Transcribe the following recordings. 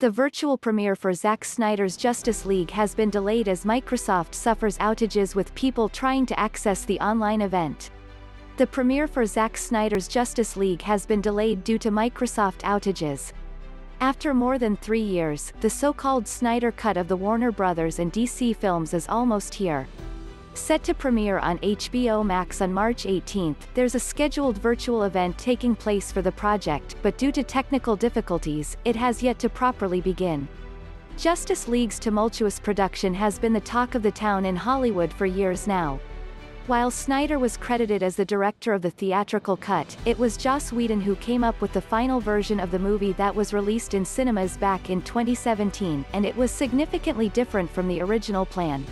The virtual premiere for Zack Snyder's Justice League has been delayed as Microsoft suffers outages with people trying to access the online event. The premiere for Zack Snyder's Justice League has been delayed due to Microsoft outages. After more than 3 years, the so-called Snyder Cut of the Warner Bros. And DC films is almost here. Set to premiere on HBO Max on March 18, there's a scheduled virtual event taking place for the project, but due to technical difficulties, it has yet to properly begin. Justice League's tumultuous production has been the talk of the town in Hollywood for years now. While Snyder was credited as the director of the theatrical cut, it was Joss Whedon who came up with the final version of the movie that was released in cinemas back in 2017, and it was significantly different from the original plan.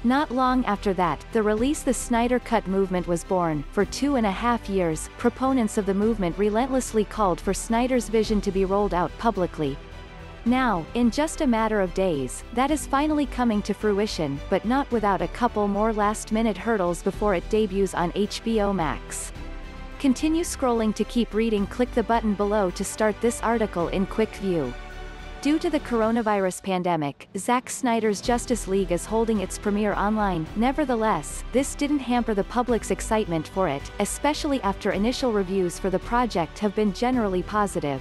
Not long after that, the Snyder Cut movement was born. For 2.5 years, proponents of the movement relentlessly called for Snyder's vision to be rolled out publicly. Now, in just a matter of days, that is finally coming to fruition, but not without a couple more last-minute hurdles before it debuts on HBO Max. Continue scrolling to keep reading. Click the button below to start this article in quick view. Due to the coronavirus pandemic, Zack Snyder's Justice League is holding its premiere online. Nevertheless, this didn't hamper the public's excitement for it, especially after initial reviews for the project have been generally positive.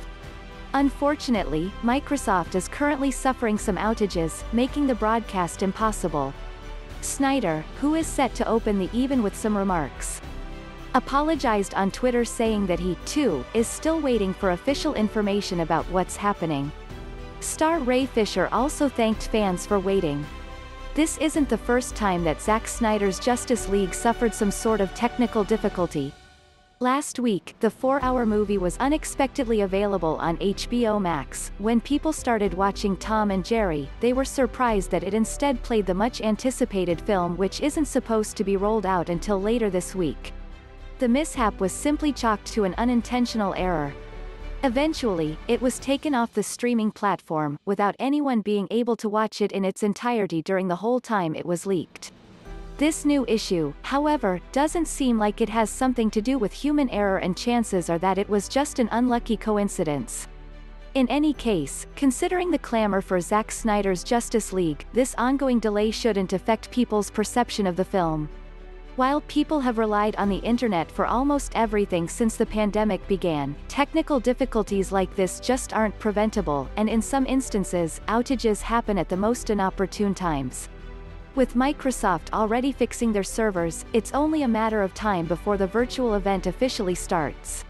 Unfortunately, Microsoft is currently suffering some outages, making the broadcast impossible. Snyder, who is set to open the event with some remarks, apologized on Twitter saying that he, too, is still waiting for official information about what's happening. Star Ray Fisher also thanked fans for waiting. This isn't the first time that Zack Snyder's Justice League suffered some sort of technical difficulty. Last week, the 4-hour movie was unexpectedly available on HBO Max. When people started watching Tom and Jerry, they were surprised that it instead played the much-anticipated film, which isn't supposed to be rolled out until later this week. The mishap was simply chalked to an unintentional error. Eventually, it was taken off the streaming platform, without anyone being able to watch it in its entirety during the whole time it was leaked. This new issue, however, doesn't seem like it has something to do with human error, and chances are that it was just an unlucky coincidence. In any case, considering the clamor for Zack Snyder's Justice League, this ongoing delay shouldn't affect people's perception of the film. While people have relied on the internet for almost everything since the pandemic began, technical difficulties like this just aren't preventable, and in some instances, outages happen at the most inopportune times. With Microsoft already fixing their servers, it's only a matter of time before the virtual event officially starts.